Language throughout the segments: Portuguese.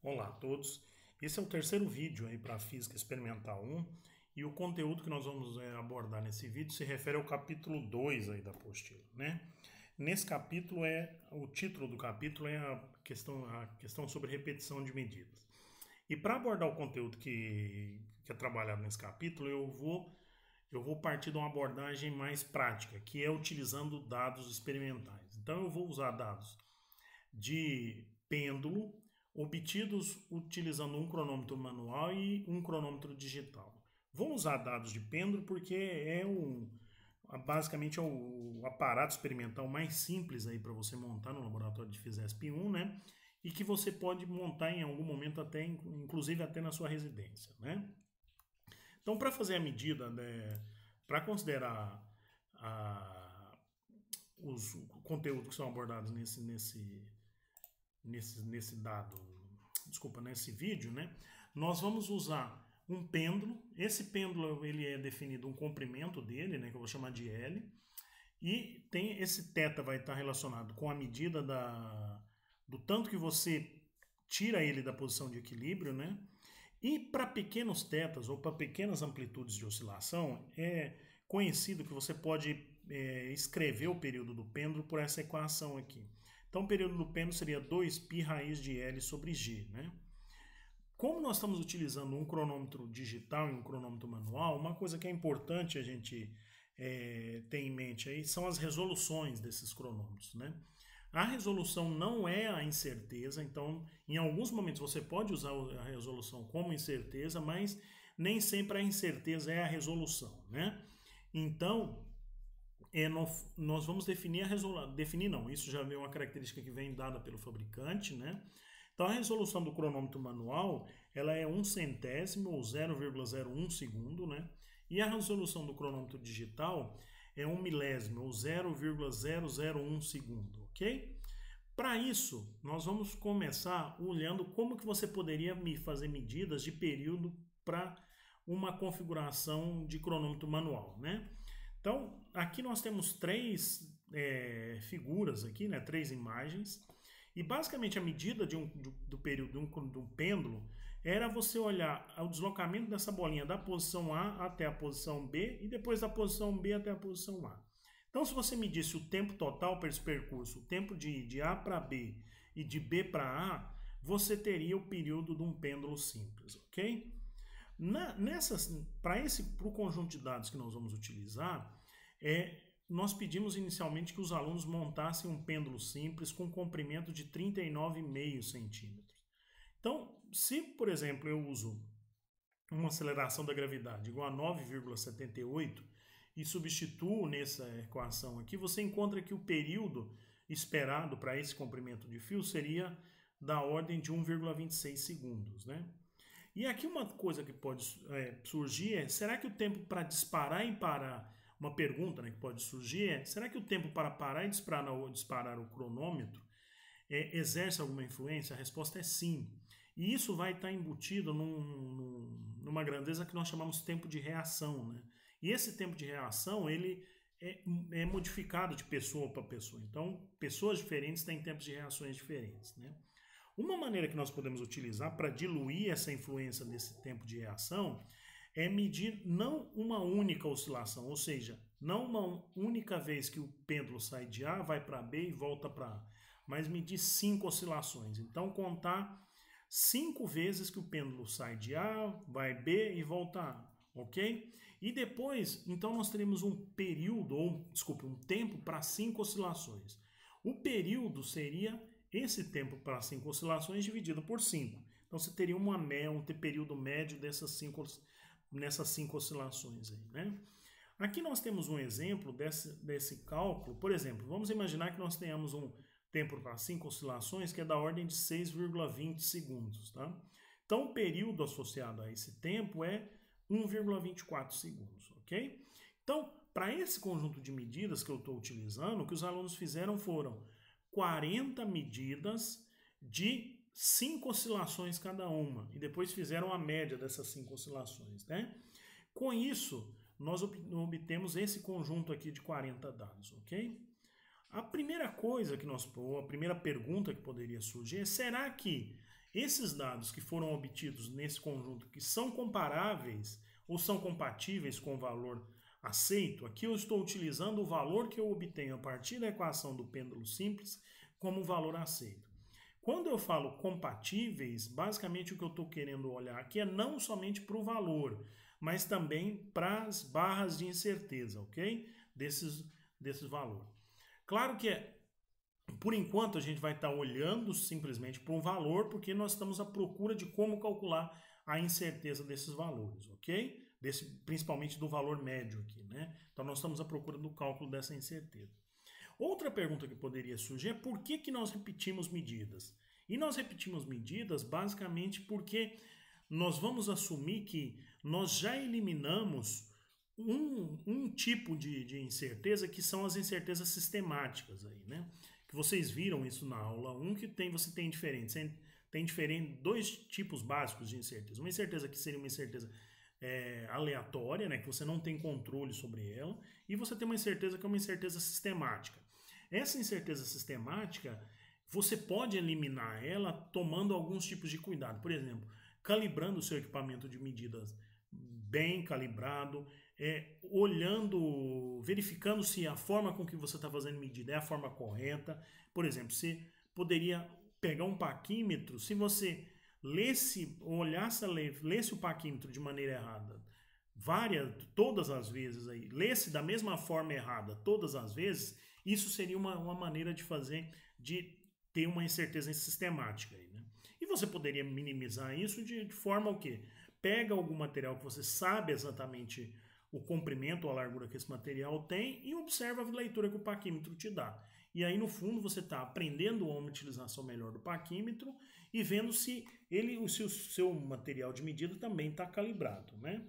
Olá a todos, esse é o terceiro vídeo aí para a Física Experimental 1 e o conteúdo que nós vamos abordar nesse vídeo se refere ao capítulo 2 aí da apostila, né? Nesse capítulo o título do capítulo é a questão sobre repetição de medidas. E para abordar o conteúdo que é trabalhado nesse capítulo, eu vou partir de uma abordagem mais prática, que é utilizando dados experimentais. Então eu vou usar dados de pêndulo obtidos utilizando um cronômetro manual e um cronômetro digital. Vou usar dados de pêndulo porque basicamente é o aparato experimental mais simples aí para você montar no laboratório de FISESP-1, né? E que você pode montar em algum momento até, inclusive até na sua residência, né? Então, para fazer a medida, né, para considerar os conteúdos que são abordados nesse dado, desculpa, nesse vídeo, né? Nós vamos usar um pêndulo. Esse pêndulo ele é definido um comprimento dele, né? Que eu vou chamar de L. E tem esse θ vai estar relacionado com a medida do tanto que você tira ele da posição de equilíbrio, né? E para pequenos tetas ou para pequenas amplitudes de oscilação, é conhecido que você pode escrever o período do pêndulo por essa equação aqui. Então, o período do pêndulo seria 2π raiz de L sobre G, né? Como nós estamos utilizando um cronômetro digital e um cronômetro manual, uma coisa que é importante a gente ter em mente aí são as resoluções desses cronômetros, né? A resolução não é a incerteza, então em alguns momentos você pode usar a resolução como incerteza, mas nem sempre a incerteza é a resolução, né? Então, nós vamos definir a resolução. Definir não, isso já é uma característica que vem dada pelo fabricante, né? Então a resolução do cronômetro manual ela é 1/100º ou 0,01 segundo, né? E a resolução do cronômetro digital é 1 milésimo ou 0,001 segundo, ok? Para isso, nós vamos começar olhando como que você poderia fazer medidas de período para uma configuração de cronômetro manual, né? Então, aqui nós temos três figuras aqui, né? Três imagens. E basicamente a medida do período de um pêndulo era você olhar o deslocamento dessa bolinha da posição A até a posição B e depois da posição B até a posição A. Então, se você medisse o tempo total para esse percurso, o tempo de A para B e de B para A, você teria o período de um pêndulo simples, ok? Para o conjunto de dados que nós vamos utilizar, nós pedimos inicialmente que os alunos montassem um pêndulo simples com comprimento de 39,5 centímetros. Então, se, por exemplo, eu uso uma aceleração da gravidade igual a 9,78 e substituo nessa equação aqui, você encontra que o período esperado para esse comprimento de fio seria da ordem de 1,26 segundos, né? E aqui uma coisa que pode surgir é, será que o tempo para disparar e parar, uma pergunta, né, que pode surgir é, será que o tempo para parar e disparar o cronômetro exerce alguma influência? A resposta é sim. E isso vai estar embutido numa grandeza que nós chamamos tempo de reação, né? E esse tempo de reação, ele é modificado de pessoa para pessoa. Então, pessoas diferentes têm tempos de reações diferentes, né? Uma maneira que nós podemos utilizar para diluir essa influência desse tempo de reação é medir não uma única oscilação, ou seja, não uma única vez que o pêndulo sai de A, vai para B e volta para A, mas medir 5 oscilações. Então, contar 5 vezes que o pêndulo sai de A, vai B e volta A, ok? E depois, então, nós teremos um período, um tempo para 5 oscilações. O período seria esse tempo para 5 oscilações dividido por 5. Então você teria um período médio nessas 5 oscilações aí, né? Aqui nós temos um exemplo desse cálculo. Por exemplo, vamos imaginar que nós tenhamos um tempo para 5 oscilações que é da ordem de 6,20 segundos, tá? Então o período associado a esse tempo é 1,24 segundos, ok? Então, para esse conjunto de medidas que eu estou utilizando, o que os alunos fizeram foram 40 medidas de 5 oscilações cada uma. E depois fizeram a média dessas 5 oscilações, né? Com isso, nós obtemos esse conjunto aqui de 40 dados, ok? A primeira coisa a primeira pergunta que poderia surgir é, será que Esses dados que foram obtidos nesse conjunto que são comparáveis ou são compatíveis com o valor aceito, aqui eu estou utilizando o valor que eu obtenho a partir da equação do pêndulo simples como valor aceito. Quando eu falo compatíveis, basicamente o que eu estou querendo olhar aqui é não somente para o valor, mas também para as barras de incerteza, ok? Desses valores. Claro que por enquanto a gente vai estar olhando simplesmente para um valor, porque nós estamos à procura de como calcular a incerteza desses valores, ok? Principalmente do valor médio aqui, né? Então nós estamos à procura do cálculo dessa incerteza. Outra pergunta que poderia surgir é por que nós repetimos medidas? E nós repetimos medidas basicamente porque nós vamos assumir que nós já eliminamos um tipo de incerteza, que são as incertezas sistemáticas aí, né? Que vocês viram isso na aula 1, que você tem dois tipos básicos de incerteza. Uma incerteza que seria uma incerteza aleatória, né, que você não tem controle sobre ela, e você tem uma incerteza que é uma incerteza sistemática. Essa incerteza sistemática, você pode eliminar ela tomando alguns tipos de cuidado. Por exemplo, calibrando o seu equipamento de medidas bem calibrado, verificando se a forma com que você está fazendo medida é a forma correta. Por exemplo, você poderia pegar um paquímetro, se você lesse o paquímetro de maneira errada, todas as vezes, lesse da mesma forma errada todas as vezes, isso seria uma maneira de ter uma incerteza sistemática aí, né? E você poderia minimizar isso de forma o quê? Pega algum material que você sabe exatamente o comprimento ou a largura que esse material tem e observa a leitura que o paquímetro te dá. E aí, no fundo, você está aprendendo uma utilização melhor do paquímetro e vendo se o seu material de medida também está calibrado, né?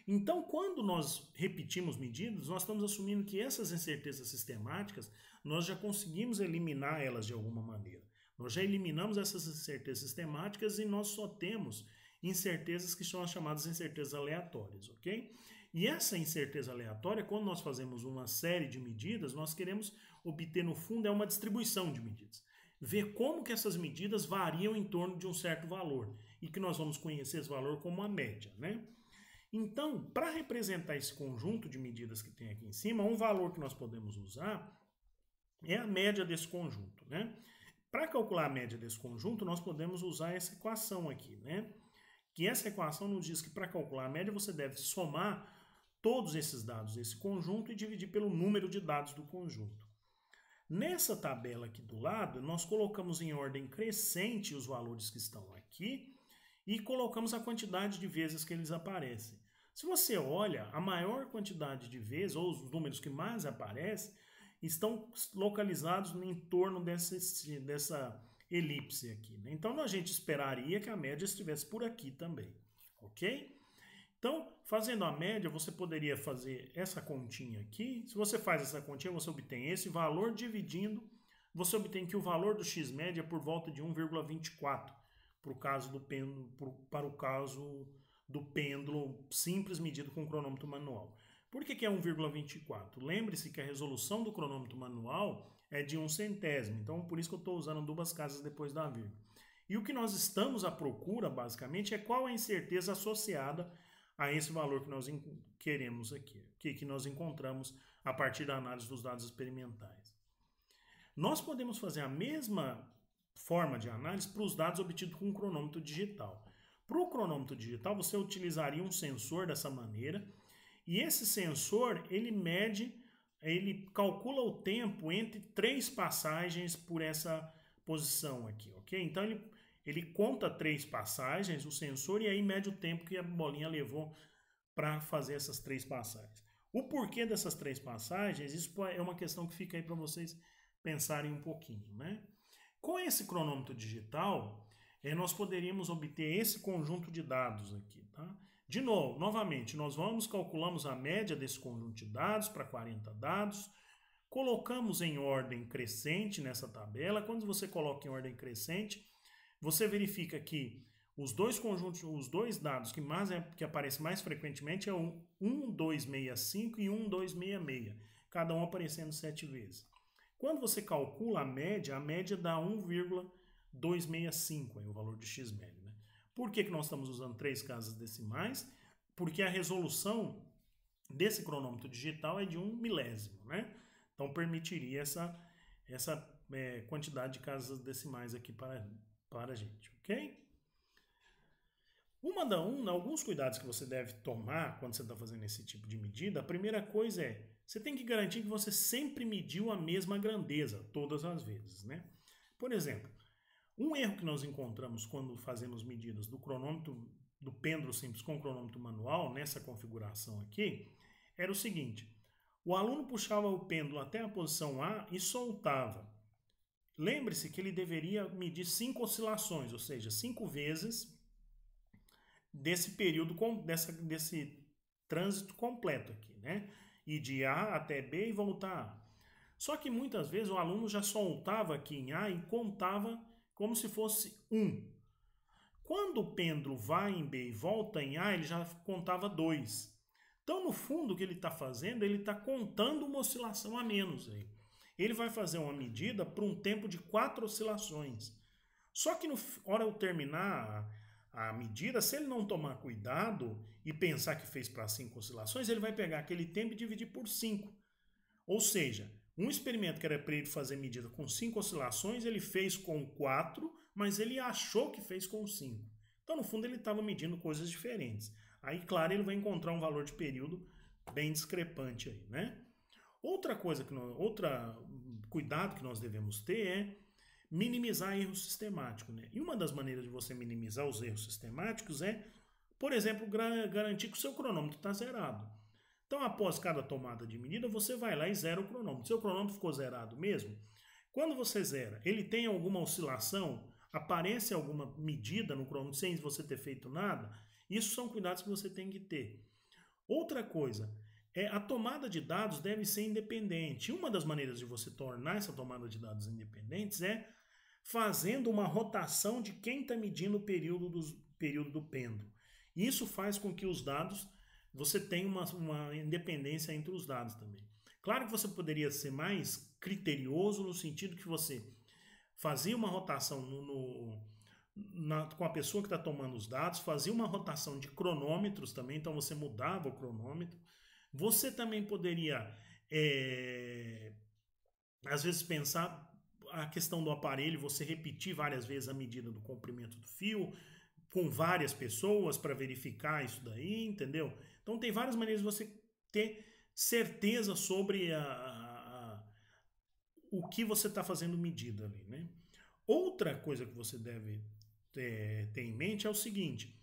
Então, quando nós repetimos medidas, nós estamos assumindo que essas incertezas sistemáticas, nós já conseguimos eliminar elas de alguma maneira. Nós já eliminamos essas incertezas sistemáticas e nós só temos incertezas que são as chamadas incertezas aleatórias, ok? E essa incerteza aleatória, quando nós fazemos uma série de medidas, nós queremos obter, no fundo, uma distribuição de medidas. Ver como que essas medidas variam em torno de um certo valor e que nós vamos conhecer esse valor como a média, né? Então, para representar esse conjunto de medidas que tem aqui em cima, um valor que nós podemos usar é a média desse conjunto, né? Para calcular a média desse conjunto, nós podemos usar essa equação aqui, né? Que essa equação nos diz que para calcular a média você deve somar todos esses dados desse conjunto e dividir pelo número de dados do conjunto. Nessa tabela aqui do lado, nós colocamos em ordem crescente os valores que estão aqui e colocamos a quantidade de vezes que eles aparecem. Se você olha, a maior quantidade de vezes, ou os números que mais aparecem, estão localizados em torno dessa elipse aqui, né? Então, a gente esperaria que a média estivesse por aqui também, ok? Então, fazendo a média, você poderia fazer essa continha aqui. Se você faz essa continha, você obtém esse valor dividindo, você obtém que o valor do x-média é por volta de 1,24 para o caso do pêndulo simples medido com cronômetro manual. Por que é 1,24? Lembre-se que a resolução do cronômetro manual é de 1/100º, então por isso que eu estou usando duas casas depois da vírgula. E o que nós estamos à procura, basicamente, é qual a incerteza associada a esse valor que nós queremos aqui, que nós encontramos a partir da análise dos dados experimentais. Nós podemos fazer a mesma forma de análise para os dados obtidos com um cronômetro digital. Para o cronômetro digital, você utilizaria um sensor dessa maneira, e esse sensor, ele calcula o tempo entre 3 passagens por essa posição aqui, ok? Então, ele conta 3 passagens, o sensor, e aí mede o tempo que a bolinha levou para fazer essas 3 passagens. O porquê dessas 3 passagens, isso é uma questão que fica aí para vocês pensarem um pouquinho, né? Com esse cronômetro digital, nós poderíamos obter esse conjunto de dados aqui, tá? De novo, novamente, nós calculamos a média desse conjunto de dados para 40 dados, colocamos em ordem crescente nessa tabela. Quando você coloca em ordem crescente, você verifica que os dois dados que aparecem mais frequentemente é o 1265 e 1266, cada um aparecendo 7 vezes. Quando você calcula a média dá 265, aí, o valor de x médio. Né? Por que nós estamos usando 3 casas decimais? Porque a resolução desse cronômetro digital é de 1 milésimo, né? Então permitiria essa quantidade de casas decimais aqui para a gente, ok? Alguns cuidados que você deve tomar quando você está fazendo esse tipo de medida, a primeira coisa é, você tem que garantir que você sempre mediu a mesma grandeza, todas as vezes, né? Por exemplo, um erro que nós encontramos quando fazemos medidas do cronômetro, do pêndulo simples com cronômetro manual, nessa configuração aqui, era o seguinte, o aluno puxava o pêndulo até a posição A e soltava. Lembre-se que ele deveria medir 5 oscilações, ou seja, 5 vezes desse período, desse trânsito completo aqui, né? Ir de A até B e voltar a A. Só que muitas vezes o aluno já soltava aqui em A e contava como se fosse 1. Quando o pêndulo vai em B e volta em A, ele já contava 2. Então, no fundo, o que ele está fazendo, ele está contando uma oscilação a menos aí. Ele vai fazer uma medida por um tempo de 4 oscilações. Só que na hora de terminar a medida, se ele não tomar cuidado e pensar que fez para 5 oscilações, ele vai pegar aquele tempo e dividir por 5. Ou seja, um experimento que era para ele fazer medida com 5 oscilações, ele fez com 4, mas ele achou que fez com 5. Então, no fundo, ele estava medindo coisas diferentes. Aí, claro, ele vai encontrar um valor de período bem discrepante aí, né? Outro cuidado que nós devemos ter é minimizar erro sistemático, né? E uma das maneiras de você minimizar os erros sistemáticos é, por exemplo, garantir que o seu cronômetro está zerado. Então, após cada tomada de medida, você vai lá e zera o cronômetro. Seu cronômetro ficou zerado mesmo? Quando você zera, ele tem alguma oscilação? Aparece alguma medida no cronômetro sem você ter feito nada? Isso são cuidados que você tem que ter. Outra coisa, a tomada de dados deve ser independente. Uma das maneiras de você tornar essa tomada de dados independentes é fazendo uma rotação de quem está medindo o período do pêndulo. Isso faz com que os dados, você tenha uma independência entre os dados também. Claro que você poderia ser mais criterioso no sentido que você fazia uma rotação com a pessoa que está tomando os dados, fazia uma rotação de cronômetros também, então você mudava o cronômetro. Você também poderia, às vezes, pensar a questão do aparelho, você repetir várias vezes a medida do comprimento do fio, com várias pessoas para verificar isso daí, entendeu? Então tem várias maneiras de você ter certeza sobre o que você está fazendo medida ali, né? Outra coisa que você deve ter em mente é o seguinte,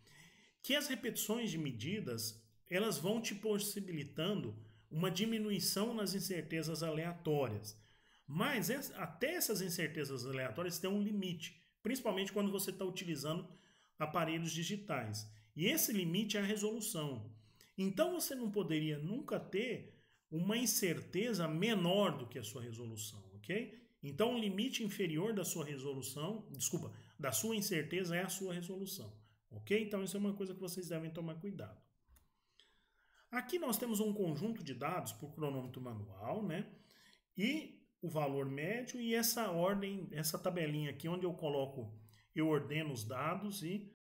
que as repetições de medidas, elas vão te possibilitando uma diminuição nas incertezas aleatórias. Mas até essas incertezas aleatórias têm um limite, principalmente quando você está utilizando aparelhos digitais. E esse limite é a resolução. Então você não poderia nunca ter uma incerteza menor do que a sua resolução, ok? Então o limite inferior da sua resolução, da sua incerteza é a sua resolução, ok? Então isso é uma coisa que vocês devem tomar cuidado. Aqui nós temos um conjunto de dados por cronômetro manual, né? E o valor médio e essa ordem, essa tabelinha aqui onde eu ordeno os dados e